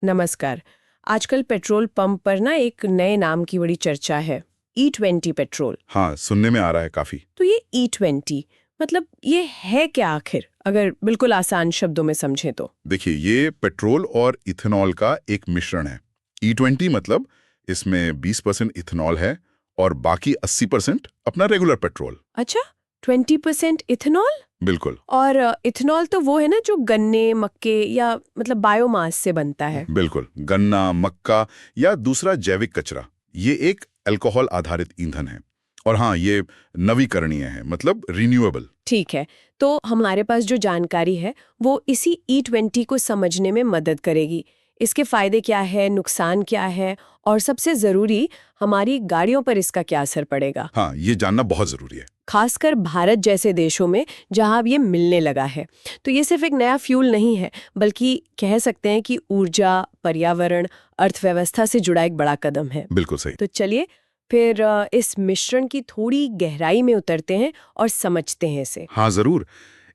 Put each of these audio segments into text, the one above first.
नमस्कार। आजकल petrol pump पर ना एक नए नाम की बड़ी चर्चा है, E20 पेट्रोल। हाँ, सुनने में आ रहा है काफी। तो ये E20 मतलब ये है क्या आखिर, अगर बिल्कुल आसान शब्दों में समझें तो? देखिए, ये पेट्रोल और इथेनॉल का एक मिश्रण है। E20 मतलब इसमें 20% इथेनॉल है और बाकी 80% अपना रेगुलर पेट्रोल। अच्छा, 20% इथेनॉल? बिल्कुल। और इथेनॉल तो वो है ना जो गन्ने, मक्के या मतलब बायोमास से बनता है। बिल्कुल, गन्ना, मक्का या दूसरा जैविक कचरा, ये एक अल्कोहल आधारित ईंधन है। और हाँ, ये नवीकरणीय है, मतलब रिन्यूएबल। ठीक है, तो हमारे पास जो जानकारी है वो इसी E20 को समझने में मदद करेगी। इसके फायदे क्या है, नुकसान क्या है, और सबसे जरूरी हमारी गाड़ियों पर इसका क्या असर पड़ेगा। हाँ, ये जानना बहुत जरूरी है। खासकर भारत जैसे देशों में जहां अब ये मिलने लगा है। तो ये सिर्फ एक नया फ्यूल नहीं है, बल्कि कह सकते हैं कि ऊर्जा, पर्यावरण, अर्थव्यवस्था से जुड़ा एक बड़ा कदम है। बिल्कुल सही। तो चलिए फिर इस मिश्रण की थोड़ी गहराई में उतरते हैं और समझते हैं इसे। हाँ, जरूर।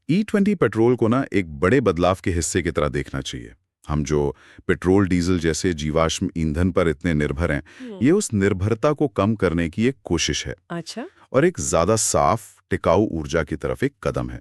E20 पेट्रोल को ना एक बड़े बदलाव के हिस्से की तरह देखना चाहिए। हम जो पेट्रोल, डीजल जैसे जीवाश्म ईंधन पर इतने निर्भर हैं, ये उस निर्भरता को कम करने की एक कोशिश है अच्छा। और एक ज्यादा साफ, टिकाऊ ऊर्जा की तरफ एक कदम है।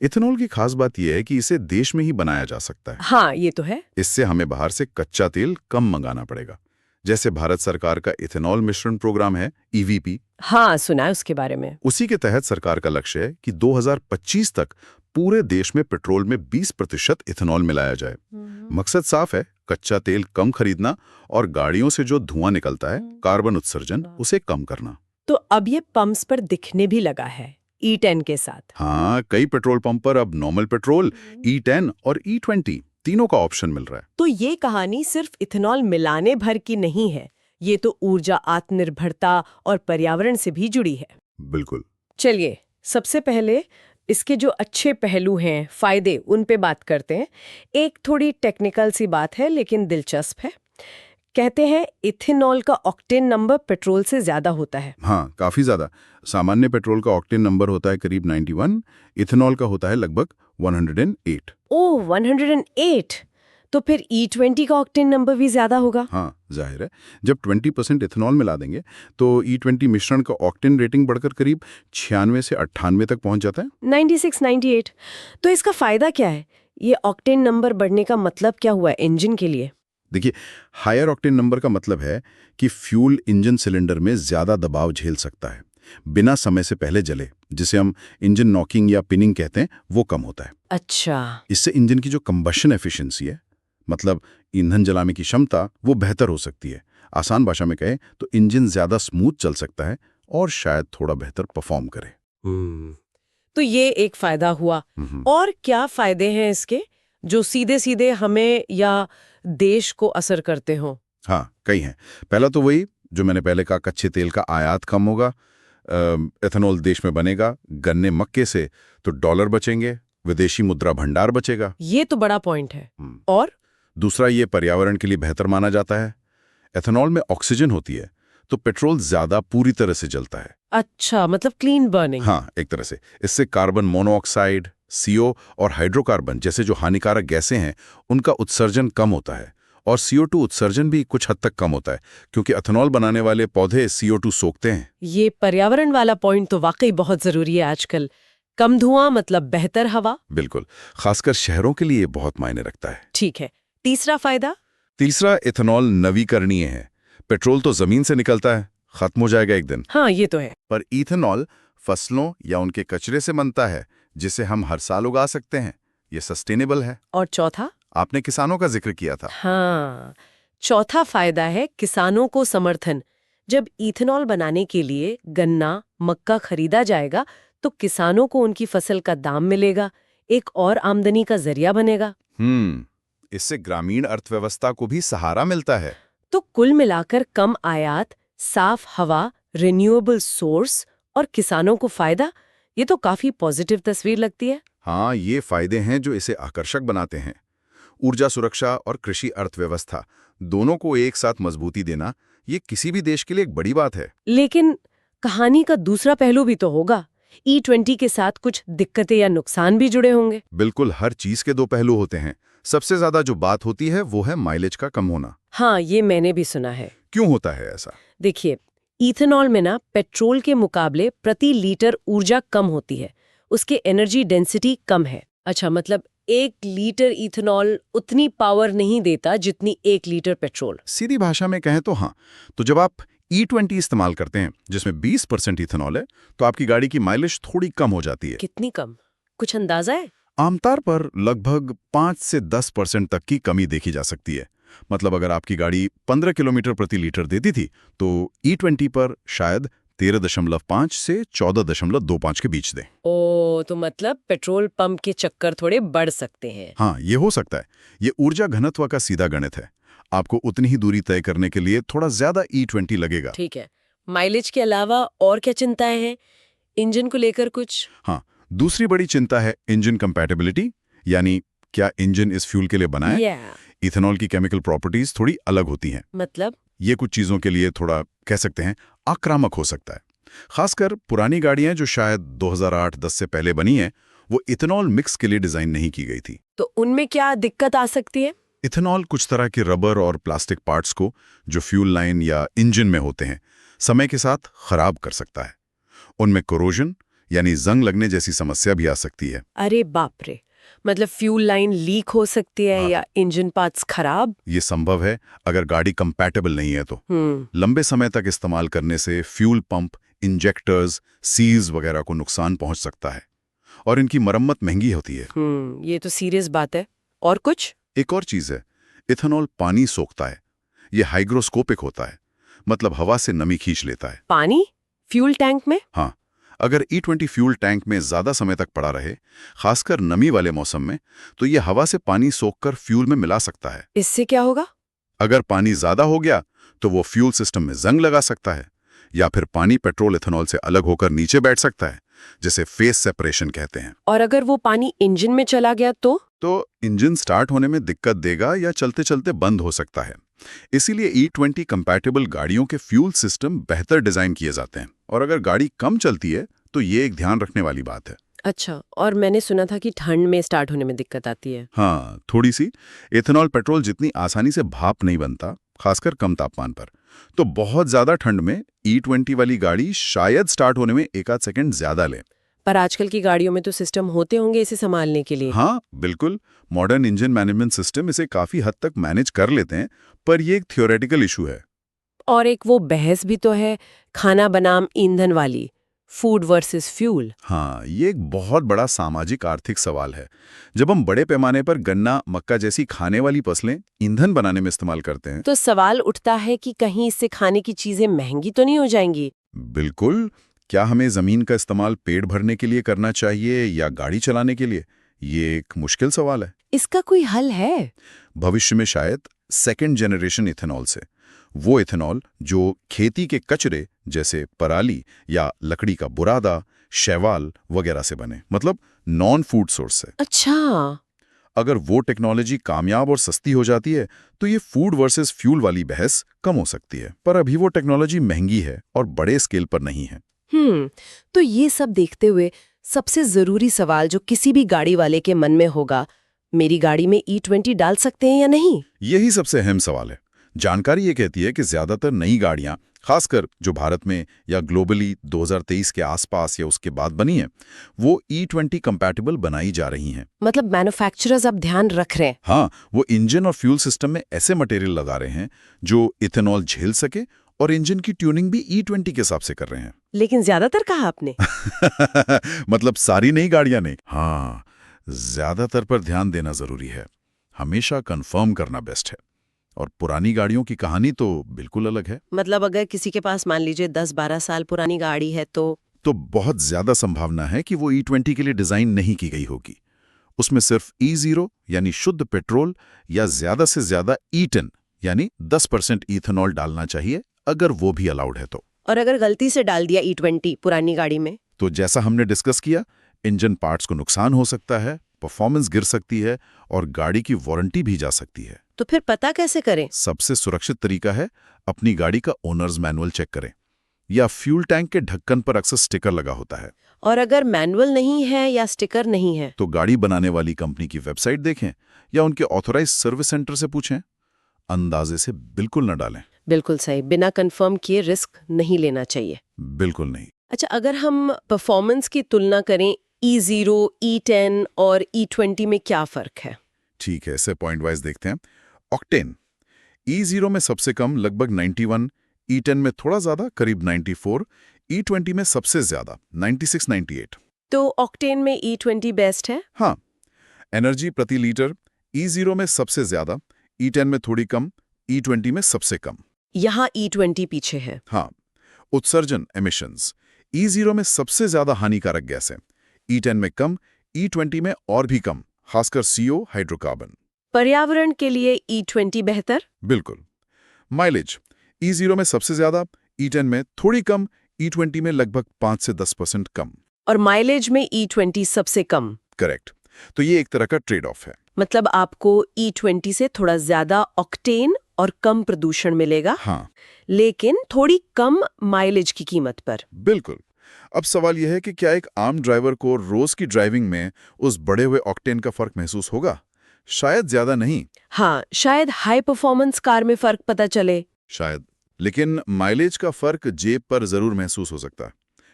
इथेनॉल की खास बात यह है कि इसे देश में ही बनाया जा सकता है। हाँ, ये तो है। इससे हमें बाहर से कच्चा तेल कम मंगाना पड़ेगा। जैसे भारत सरकार का इथेनॉल मिश्रण प्रोग्राम है, EVP। हाँ, सुना है उसके बारे में। उसी के तहत सरकार का लक्ष्य है कि 2025 तक पूरे देश में पेट्रोल में 20% इथेनॉल मिलाया जाए। मकसद साफ है, कच्चा तेल कम खरीदना और गाड़ियों से जो धुआं निकलता है, कार्बन उत्सर्जन, उसे कम करना। तो अब ये पंप्स पर दिखने भी लगा है E10 के साथ। हाँ, कई पेट्रोल पंप पर अब नॉर्मल पेट्रोल, E10 और E20 तीनों का ऑप्शन मिल रहा है। तो ये कहानी सिर्फ इथेनॉल मिलाने भर की नहीं है, ये तो ऊर्जा, आत्मनिर्भरता और पर्यावरण से भी जुड़ी है। बिल्कुल। चलिए, सबसे पहले इसके जो अच्छे पहलू हैं, फायदे, उन पे बात करते हैं। एक थोड़ी टेक्निकल सी बात है लेकिन दिलचस्प है। कहते हैं इथेनॉल का ऑक्टेन नंबर पेट्रोल से ज्यादा होता है। हाँ, काफी ज्यादा। सामान्य पेट्रोल का ऑक्टेन नंबर होता है करीब 91, इथेनॉल का होता है लगभग 108। ओह, 108। तो फिर E20 का ऑक्टेन नंबर भी ज्यादा होगा। हाँ, जाहिर है। जब 20% इथेनॉल मिला देंगे तो E20 मिश्रण का ऑक्टेन रेटिंग बढ़कर करीब 96 से 98 तक पहुंच जाता है। 96, 98। तो इसका फायदा क्या है? ये ऑक्टेन नंबर बढ़ने का मतलब क्या हुआ इंजन के लिए? देखिए, हायर ऑक्टेन नंबर का मतलब है कि फ्यूल इंजन सिलेंडर में ज्यादा दबाव झेल सकता है, बिना समय से पहले जले, जिसे हम इंजन नॉकिंग या पिनिंग कहते हैं, वो कम होता है। अच्छा। इससे इंजन की जो कंबशन एफिशिएंसी है, मतलब ईंधन जलाने की क्षमता, वो बेहतर हो सकती है। आसान भाषा में कहें तो इंजन ज्यादा स्मूथ चल सकता है और शायद थोड़ा बेहतर परफॉर्म करे। तो ये एक फायदा हुआ। और क्या फायदे हैं इसके जो सीधे सीधे हमें या देश को असर करते हो? हाँ, कई हैं। पहला तो वही जो मैंने पहले कहा, कच्चे तेल का आयात कम होगा, एथेनॉल देश में बनेगा, गन्ने मक्के से तो डॉलर बचेंगे, विदेशी मुद्रा भंडार बचेगा। ये तो बड़ा पॉइंट है। और दूसरा, ये पर्यावरण के लिए बेहतर माना जाता है। एथेनॉल में ऑक्सीजन होती है तो पेट्रोल ज्यादा पूरी तरह से जलता है। अच्छा, मतलब क्लीन बर्निंग। हाँ, एक तरह से। इससे कार्बन मोनोऑक्साइड, CO और हाइड्रोकार्बन जैसे जो हानिकारक गैसें हैं, उनका उत्सर्जन कम होता है। और CO2 उत्सर्जन भी कुछ हद तक कम होता है, क्योंकि एथेनॉल बनाने वाले पौधे CO2 सोखते हैं। ये पर्यावरण वाला पॉइंट तो वाकई बहुत जरूरी है आजकल। कम धुआं मतलब बेहतर हवा। बिल्कुल, खासकर शहरों के लिए बहुत मायने रखता है। ठीक है, तीसरा फायदा? तीसरा, एथेनॉल नवीकरणीय है। पेट्रोल तो जमीन से निकलता है, खत्म हो जाएगा एक दिन। हाँ, ये तो है। पर इथेनॉल फसलों या उनके कचरे से बनता है, जिसे हम हर साल उगा सकते हैं। ये सस्टेनेबल है। और चौथा? आपने किसानों का जिक्र किया था। हाँ, चौथा फायदा है किसानों को समर्थन। जब इथेनॉल बनाने के लिए गन्ना, मक्का खरीदा जाएगा तो किसानों को उनकी फसल का दाम मिलेगा, एक और आमदनी का जरिया बनेगा। इससे ग्रामीण अर्थव्यवस्था को भी सहारा मिलता है। तो कुल मिलाकर कम आयात, साफ हवा, रिन्यूएबल सोर्स और किसानों को फायदा, ये तो काफी पॉजिटिव तस्वीर लगती है। हाँ, ये फायदे हैं जो इसे आकर्षक बनाते हैं। ऊर्जा सुरक्षा और कृषि अर्थव्यवस्था दोनों को एक साथ मजबूती देना, ये किसी भी देश के लिए एक बड़ी बात है। लेकिन कहानी का दूसरा पहलू भी तो होगा। E20 के साथ कुछ दिक्कतें या नुकसान भी जुड़े होंगे। बिल्कुल, हर चीज के दो पहलू होते हैं। सबसे ज्यादा जो बात होती है वो है माइलेज का कम होना। हाँ, ये मैंने भी सुना है। क्यों होता है ऐसा? देखिए, इथेनॉल में ना पेट्रोल के मुकाबले प्रति लीटर ऊर्जा कम होती है, उसके एनर्जी डेंसिटी कम है। अच्छा, मतलब 1 लीटर इथेनॉल उतनी पावर नहीं देता जितनी 1 लीटर पेट्रोल। सीधी भाषा में कहें तो हाँ। तो जब आप E20 इस्तेमाल करते हैं जिसमें 20% इथेनॉल है, तो आपकी गाड़ी की माइलेज थोड़ी कम हो जाती है। कितनी कम? कुछ अंदाजा है? आमतौर पर लगभग 5 से 10% तक की कमी देखी जा सकती है। मतलब अगर आपकी गाड़ी 15 किलोमीटर प्रति लीटर देती थी, तो E20 पर शायद 13.5 से 14.25 के बीच दे। ओ, तो मतलब पेट्रोल पंप के चक्कर थोड़े बढ़ सकते हैं। हाँ, ये हो सकता है। ये ऊर्जा घनत्व का सीधा गणित है। आपको उतनी ही दूरी तय करने के लिए थोड़ा ज्यादा E20 लगेगा। ठीक है। माइलेज के अलावा और क्या चिंताएं हैं? इंजन को लेकर कुछ? हाँ, दूसरी बड़ी चिंता है इंजन कंपैटिबिलिटी, यानी क्या इंजन इस फ्यूल के लिए बना है। इथेनॉल की केमिकल प्रॉपर्टीज थोड़ी अलग होती हैं। मतलब? ये कुछ चीजों के लिए थोड़ा कह सकते हैं आक्रामक हो सकता है। खासकर पुरानी गाड़ियां जो शायद 2008-10 से पहले बनी हैं, वो इथेनॉल मिक्स के लिए डिजाइन नहीं की गई थी। तो उनमें क्या दिक्कत आ सकती है? इथेनॉल कुछ तरह के रबर और प्लास्टिक पार्ट्स को जो फ्यूल लाइन या इंजन में होते हैं, समय के साथ खराब कर सकता है। उनमें कोरोजन यानी जंग लगने जैसी समस्या भी आ सकती है। अरे बाप रे! मतलब फ्यूल लाइन लीक हो सकती है या इंजन पार्ट्स खराब? ये संभव है अगर गाड़ी कंपैटिबल नहीं है तो। लंबे समय तक इस्तेमाल करने से फ्यूल पंप, इंजेक्टर्स, सील्स वगैरह को नुकसान पहुंच सकता है और इनकी मरम्मत महंगी होती है। ये तो सीरियस बात है। और कुछ? एक और चीज है, इथेनॉल पानी सोखता है। ये हाइग्रोस्कोपिक होता है, मतलब हवा से नमी खींच लेता है। पानी फ्यूल टैंक में? हाँ, अगर E20 फ्यूल टैंक में ज्यादा समय तक पड़ा रहे, खासकर नमी वाले मौसम में, तो ये हवा से पानी सोखकर फ्यूल में मिला सकता है। इससे क्या होगा? अगर पानी ज्यादा हो गया तो वो फ्यूल सिस्टम में जंग लगा सकता है, या फिर पानी पेट्रोल इथेनॉल से अलग होकर नीचे बैठ सकता है, जिसे फेस सेपरेशन कहते हैं। और अगर वो पानी इंजन में चला गया तो? इंजन स्टार्ट होने में दिक्कत देगा या चलते चलते बंद हो सकता है। इसीलिए E20 कंपैटिबल गाड़ियों के फ्यूल सिस्टम बेहतर डिजाइन किए जाते हैं, और अगर गाड़ी कम चलती है तो ये एक ध्यान रखने वाली बात है। अच्छा, और मैंने सुना था कि ठंड में स्टार्ट होने में दिक्कत आती है। हाँ, थोड़ी सी। इथेनॉल पेट्रोल जितनी आसानी से भाप नहीं बनता, खासकर कम तापमान पर। तो बहुत ज्यादा ठंड में E20 वाली गाड़ी शायद स्टार्ट होने में 1 आध सेकंड ज्यादा ले। पर आजकल की गाड़ियों में तो सिस्टम होते होंगे इसे संभालने के लिए। हाँ, बिल्कुल। मॉडर्न इंजन मैनेजमेंट सिस्टम इसे काफी हद तक मैनेज कर लेते हैं, पर ये एक थियोरेटिकल इशू है। और एक वो बहस भी तो है, खाना बनाम ईंधन वाली, फूड वर्सेस फ्यूल। हाँ, ये एक बहुत बड़ा सामाजिक आर्थिक सवाल है। जब हम बड़े पैमाने पर गन्ना, मक्का जैसी खाने वाली फसलें ईंधन बनाने में इस्तेमाल करते हैं, तो सवाल उठता है कि कहीं इससे खाने की चीजें महंगी तो नहीं हो जाएंगी? बिल्कुल। क्या हमें जमीन का इस्तेमाल पेट भरने के लिए करना चाहिए या गाड़ी चलाने के लिए? ये एक मुश्किल सवाल है। इसका कोई हल है? भविष्य में शायद सेकंड जनरेशन इथेनॉल से, वो इथेनॉल जो खेती के कचरे जैसे पराली या लकड़ी का बुरादा, शैवाल वगैरह से बने, मतलब नॉन फूड सोर्स से। अच्छा, अगर वो टेक्नोलॉजी कामयाब और सस्ती हो जाती है तो ये फूड वर्सेस फ्यूल वाली बहस कम हो सकती है। पर अभी वो टेक्नोलॉजी महंगी है और बड़े स्केल पर नहीं है। तो ये सब देखते हुए सबसे जरूरी सवाल जो किसी भी गाड़ी वाले के मन में होगा, मेरी गाड़ी में E20 डाल सकते हैं या नहीं? यही सबसे अहम सवाल है। जानकारी ये कहती है कि ज्यादातर नई गाड़ियां, खासकर जो भारत में या ग्लोबली 2023 के आसपास या उसके बाद बनी हैं, वो E20 कंपैटिबल बनाई जा रही हैं। मतलब मैन्युफैक्चरर्स अब ध्यान रख रहे हैं। हाँ, वो इंजन और फ्यूल सिस्टम में ऐसे मटेरियल लगा रहे हैं जो इथेनॉल झेल सके, और इंजन की ट्यूनिंग भी E20 के हिसाब से कर रहे हैं। लेकिन ज्यादातर कहा आपने? मतलब सारी नई गाड़ियां नहीं। हाँ, ज्यादातर पर ध्यान देना जरूरी है। हमेशा कंफर्म करना बेस्ट है। और पुरानी गाड़ियों की कहानी तो बिल्कुल अलग है। मतलब अगर किसी के पास मान लीजिए 10-12 साल पुरानी गाड़ी है तो बहुत ज्यादा संभावना है कि वो E20 के लिए डिजाइन नहीं की गई होगी। उसमें सिर्फ E0 यानी शुद्ध पेट्रोल या ज्यादा से ज्यादा E10 यानी 10% इथेनॉल डालना चाहिए, अगर वो भी अलाउड है तो। और अगर गलती से डाल दिया E20 पुरानी गाड़ी में, तो जैसा हमने डिस्कस किया, इंजन पार्ट्स को नुकसान हो सकता है, परफॉर्मेंस गिर सकती है और गाड़ी की वारंटी भी जा सकती है। तो फिर पता कैसे करें? सबसे सुरक्षित तरीका है अपनी गाड़ी का ओनर्स मैनुअल चेक करें, या फ्यूल टैंक के ढक्कन पर अक्सर स्टिकर लगा होता है। और अगर मैनुअल नहीं है या स्टिकर नहीं है? तो गाड़ी बनाने वाली कंपनी की वेबसाइट देखें या उनके ऑथराइज सर्विस सेंटर से पूछें। अंदाजे से बिल्कुल न डालें। बिल्कुल सही, बिना कंफर्म किए रिस्क नहीं लेना चाहिए। बिल्कुल नहीं। अच्छा, अगर हम परफॉर्मेंस की तुलना करें E0, E10 और E20 में क्या फर्क है? ठीक है, इसे पॉइंट वाइज देखते हैं। ऑक्टेन E0 में सबसे कम लगभग 91, E10 में थोड़ा ज्यादा करीब 94, E20 में सबसे ज्यादा 96, 98। तो ऑक्टेन में E20 बेस्ट है? हाँ, एनर्जी प्रति लीटर E0 में सबसे ज्यादा, E10 में थोड़ी कम, E20 में सबसे कम। यहाँ E20 पीछे है। हाँ, उत्सर्जन एमिशंस E0 में सबसे ज्यादा हानिकारक गैस है, E10 में कम, E20 में और भी कम, खासकर CO हाइड्रोकार्बन। पर्यावरण के लिए E20 बेहतर? बिल्कुल। माइलेज E0 में सबसे ज्यादा, E10 में थोड़ी कम, E20 में लगभग 5 से 10% कम। और माइलेज में E20 सबसे कम। करेक्ट। तो ये एक तरह का ट्रेड ऑफ है। मतलब आपको E20 से थोड़ा ज्यादा ऑक्टेन और कम प्रदूषण मिलेगा, हाँ, लेकिन थोड़ी कम माइलेज की कीमत पर। बिल्कुल। अब सवाल यह है कि क्या एक आम ड्राइवर को रोज की ड्राइविंग में उस बढ़े हुए ऑक्टेन का फर्क महसूस होगा? शायद ज्यादा नहीं। हाँ, शायद हाई परफॉर्मेंस कार में फर्क पता चले। शायद। लेकिन माइलेज का फर्क जेब पर जरूर महसूस हो सकता है।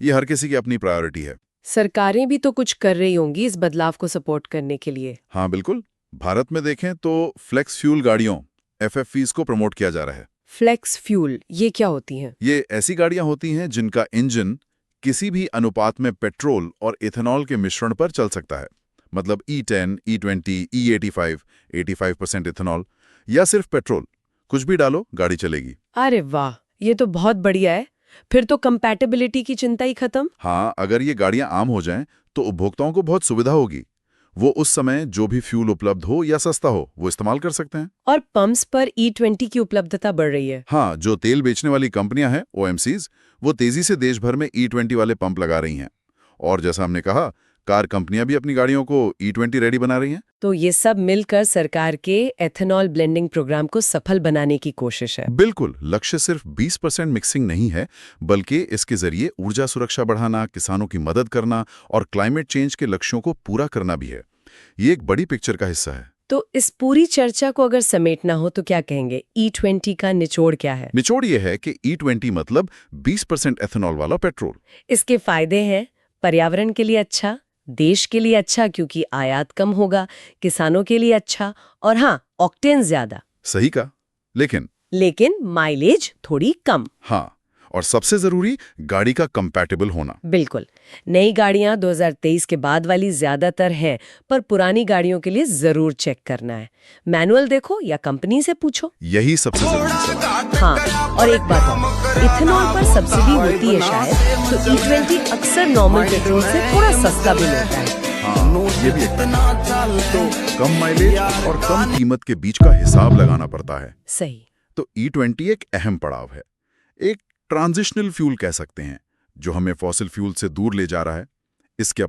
ये हर किसी की अपनी प्रायोरिटी है। सरकारें भी तो कुछ कर रही होंगी इस बदलाव को सपोर्ट करने के लिए। हाँ बिल्कुल। भारत में देखें तो फ्लेक्स फ्यूल गाड़ियों FFVs को प्रमोट किया जा रहा है। फ्लेक्स फ्यूल ये क्या होती हैं? ये ऐसी गाड़ियां होती हैं जिनका इंजन किसी भी अनुपात में पेट्रोल और इथेनॉल के मिश्रण पर चल सकता है। मतलब E10, E20, E85, 85% इथेनॉल, या सिर्फ पेट्रोल। कुछ भी डालो, गाड़ी चलेगी। अरे वाह, ये तो बहुत बढ़िया है। फिर तो कंपैटिबिलिटी की चिंता ही खत्म। हाँ, अगर ये गाड़ियां आम हो जाएं तो उपभोक्ताओं को बहुत सुविधा होगी। वो उस समय जो भी फ्यूल उपलब्ध हो या सस्ता हो, वो इस्तेमाल कर सकते हैं। और पंप्स पर E20 की उपलब्धता बढ़ रही है। हाँ, जो तेल बेचने वाली कंपनियां हैं OMCs, वो तेजी से देश भर में E20 वाले पंप लगा रही हैं। और जैसा हमने कहा, कार कंपनियां भी अपनी गाड़ियों को E20 रेडी बना रही हैं। तो ये सब मिलकर सरकार के एथेनॉल ब्लेंडिंग प्रोग्राम को सफल बनाने की कोशिश है। बिल्कुल। लक्ष्य सिर्फ 20% मिक्सिंग नहीं है, बल्कि इसके जरिए ऊर्जा सुरक्षा बढ़ाना, किसानों की मदद करना और क्लाइमेट चेंज के लक्ष्यों को पूरा करना भी है। ये एक बड़ी पिक्चर का हिस्सा है। तो इस पूरी चर्चा को अगर समेटना हो तो क्या कहेंगे? E20 का निचोड़ क्या है? निचोड़ ये है कि E20 मतलब 20% एथेनॉल वाला पेट्रोल। इसके फायदे हैं, पर्यावरण के लिए अच्छा, देश के लिए अच्छा क्योंकि आयात कम होगा, किसानों के लिए अच्छा, और हाँ, ऑक्टेन ज्यादा। सही कहा। लेकिन माइलेज थोड़ी कम। हाँ, और सबसे जरूरी, गाड़ी का कंपैटिबल होना। बिल्कुल। नई गाड़ियां 2023 के बाद वाली ज्यादातर हैं, पर पुरानी गाड़ियों के लिए जरूर चेक करना है। मैनुअल देखो या कंपनी से पूछो। यही सबसे जरूरी सवाल है। हाँ, और एक बात और, इथेनॉल पर सब्सिडी होती है शायद, तो E20 अक्सर नॉर्मल पेट्रोल से थोड़ा सस्ता भी मिलता है। हाँ, ये भी एक तो कम माइलेज और कम कीमत के बीच का हिसाब लगाना पड़ता है। सही। तो E20 एक अहम पड़ाव है, एक ट्रांजिशनल फ्यूल कह सकते हैं, जो हमें फॉसिल फ्यूल से दूर ले जा रहा है। इसके